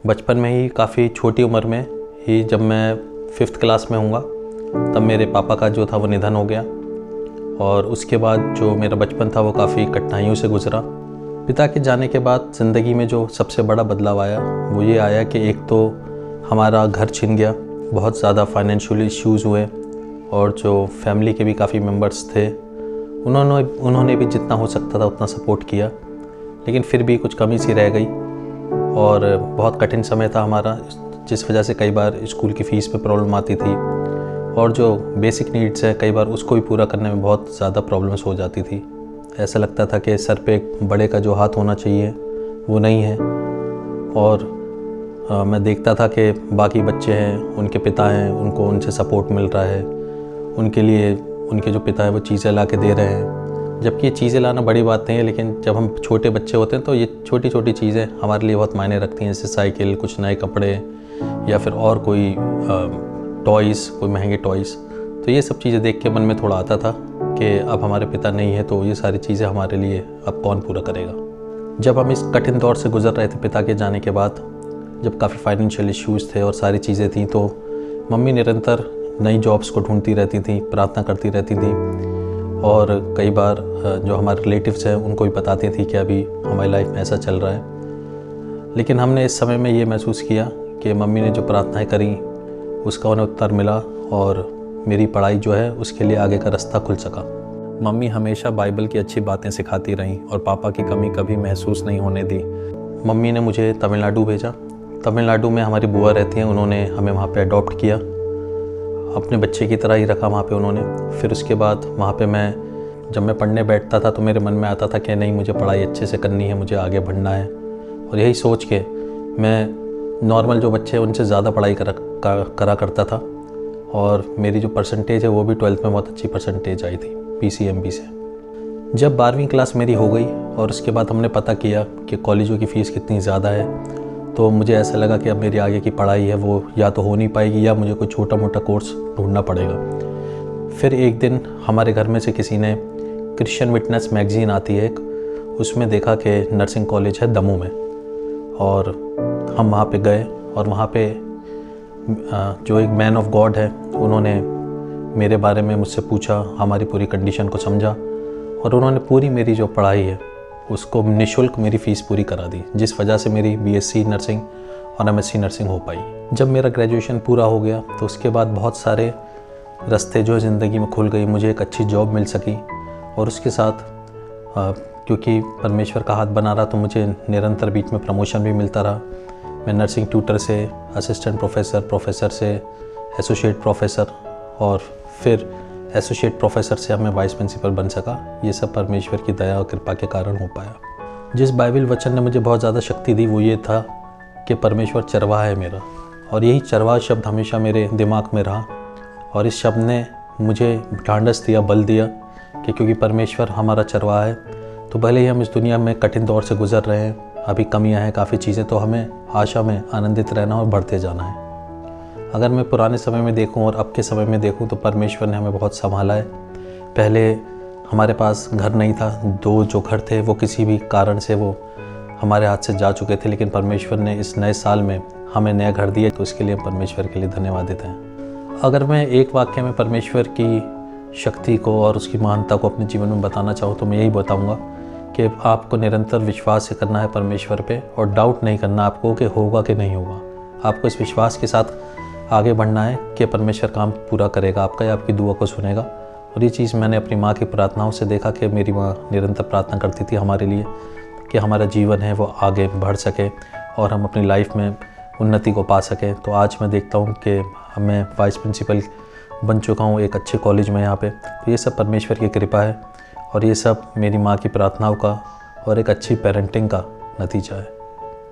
बचपन में ही काफ़ी छोटी उम्र में ही जब मैं 5th क्लास में हूँगा तब मेरे पापा का जो था वो निधन हो गया और उसके बाद जो मेरा बचपन था वो काफ़ी कठिनाइयों से गुजरा। पिता के जाने के बाद ज़िंदगी में जो सबसे बड़ा बदलाव आया वो ये आया कि एक तो हमारा घर छिन गया, बहुत ज़्यादा फाइनेंशियल इश्यूज़ हुए और जो फैमिली के भी काफ़ी मेंबर्स थे उन्होंने भी जितना हो सकता था उतना सपोर्ट किया, लेकिन फिर भी कुछ कमी सी रह गई और बहुत कठिन समय था हमारा, जिस वजह से कई बार स्कूल की फ़ीस पे प्रॉब्लम आती थी और जो बेसिक नीड्स है कई बार उसको भी पूरा करने में बहुत ज़्यादा प्रॉब्लम्स हो जाती थी। ऐसा लगता था कि सर पे एक बड़े का जो हाथ होना चाहिए वो नहीं है और मैं देखता था कि बाकी बच्चे हैं, उनके पिता हैं, उनको उनसे सपोर्ट मिल रहा है, उनके लिए उनके जो पिता है वो चीज़ें ला के दे रहे हैं, जबकि ये चीज़ें लाना बड़ी बात नहीं है, लेकिन जब हम छोटे बच्चे होते हैं तो ये छोटी छोटी चीज़ें हमारे लिए बहुत मायने रखती हैं, जैसे साइकिल, कुछ नए कपड़े या फिर और कोई टॉयज़, कोई महंगे टॉयज़। तो ये सब चीज़ें देख के मन में थोड़ा आता था कि अब हमारे पिता नहीं है तो ये सारी चीज़ें हमारे लिए अब कौन पूरा करेगा। जब हम इस कठिन दौर से गुजर रहे थे पिता के जाने के बाद, जब काफ़ी फाइनेंशियल इश्यूज़ थे और सारी चीज़ें थी, तो मम्मी निरंतर नई जॉब्स को ढूंढती रहती थी, प्रार्थना करती रहती थी और कई बार जो हमारे रिलेटिव्स हैं उनको भी बताती थी कि अभी हमारी लाइफ में ऐसा चल रहा है। लेकिन हमने इस समय में ये महसूस किया कि मम्मी ने जो प्रार्थनाएं करी उसका उन्हें उत्तर मिला और मेरी पढ़ाई जो है उसके लिए आगे का रास्ता खुल सका। मम्मी हमेशा बाइबल की अच्छी बातें सिखाती रहीं और पापा की कमी कभी महसूस नहीं होने दी। मम्मी ने मुझे तमिलनाडु भेजा। तमिलनाडु में हमारी बुआ रहती हैं, उन्होंने हमें वहाँ पे अडॉप्ट किया, अपने बच्चे की तरह ही रखा वहाँ पे उन्होंने। फिर उसके बाद वहाँ पे जब मैं पढ़ने बैठता था तो मेरे मन में आता था कि नहीं, मुझे पढ़ाई अच्छे से करनी है, मुझे आगे बढ़ना है, और यही सोच के मैं नॉर्मल जो बच्चे हैं उनसे ज़्यादा पढ़ाई करा करता था और मेरी जो परसेंटेज है वो भी 12th में बहुत अच्छी परसेंटेज आई थी PCMB से। जब 12वीं क्लास मेरी हो गई और उसके बाद हमने पता किया कि कॉलेजों की फ़ीस कितनी ज़्यादा है, तो मुझे ऐसा लगा कि अब मेरी आगे की पढ़ाई है वो या तो हो नहीं पाएगी या मुझे कोई छोटा मोटा कोर्स ढूंढना पड़ेगा। फिर एक दिन हमारे घर में से किसी ने क्रिश्चियन विटनेस मैगज़ीन आती है एक, उसमें देखा कि नर्सिंग कॉलेज है दमू में, और हम वहाँ पे गए और वहाँ पे जो एक मैन ऑफ गॉड है उन्होंने मेरे बारे में मुझसे पूछा, हमारी पूरी कंडीशन को समझा और उन्होंने पूरी मेरी जो पढ़ाई है उसको निःशुल्क मेरी फ़ीस पूरी करा दी, जिस वजह से मेरी BSc नर्सिंग और MSc नर्सिंग हो पाई। जब मेरा ग्रेजुएशन पूरा हो गया तो उसके बाद बहुत सारे रास्ते जो ज़िंदगी में खुल गई, मुझे एक अच्छी जॉब मिल सकी और उसके साथ क्योंकि परमेश्वर का हाथ बना रहा तो मुझे निरंतर बीच में प्रमोशन भी मिलता रहा। मैं नर्सिंग ट्यूटर से असिस्टेंट प्रोफेसर, प्रोफेसर से एसोसिएट प्रोफेसर और फिर एसोसिएट प्रोफेसर से अब मैं वाइस प्रिंसिपल बन सका। ये सब परमेश्वर की दया और कृपा के कारण हो पाया। जिस बाइबल वचन ने मुझे बहुत ज़्यादा शक्ति दी वो ये था कि परमेश्वर चरवाहा है मेरा, और यही चरवाहा शब्द हमेशा मेरे दिमाग में रहा और इस शब्द ने मुझे ढांढस दिया, बल दिया कि क्योंकि परमेश्वर हमारा चरवाहा है तो भले ही हम इस दुनिया में कठिन दौर से गुजर रहे हैं, अभी कमियां हैं काफ़ी चीज़ें, तो हमें आशा में आनंदित रहना और बढ़ते जाना है। अगर मैं पुराने समय में देखूं और अब के समय में देखूं तो परमेश्वर ने हमें बहुत संभाला है। पहले हमारे पास घर नहीं था, 2 जो घर थे वो किसी भी कारण से वो हमारे हाथ से जा चुके थे, लेकिन परमेश्वर ने इस नए साल में हमें नया घर दिया, तो इसके लिए हम परमेश्वर के लिए धन्यवाद देते हैं। अगर मैं एक वाक्य में परमेश्वर की शक्ति को और उसकी महानता को अपने जीवन में बताना चाहूँ तो मैं यही बताऊँगा कि आपको निरंतर विश्वास से करना है परमेश्वर पे और डाउट नहीं करना आपको कि होगा कि नहीं होगा। आपको इस विश्वास के साथ आगे बढ़ना है कि परमेश्वर काम पूरा करेगा आपका या आपकी दुआ को सुनेगा। और ये चीज़ मैंने अपनी माँ की प्रार्थनाओं से देखा कि मेरी माँ निरंतर प्रार्थना करती थी हमारे लिए कि हमारा जीवन है वो आगे बढ़ सके और हम अपनी लाइफ में उन्नति को पा सकें। तो आज मैं देखता हूँ कि मैं वाइस प्रिंसिपल बन चुका हूँ एक अच्छे कॉलेज में यहाँ पे। तो ये सब परमेश्वर की कृपा है और ये सब मेरी माँ की प्रार्थनाओं का और एक अच्छी पेरेंटिंग का नतीजा है।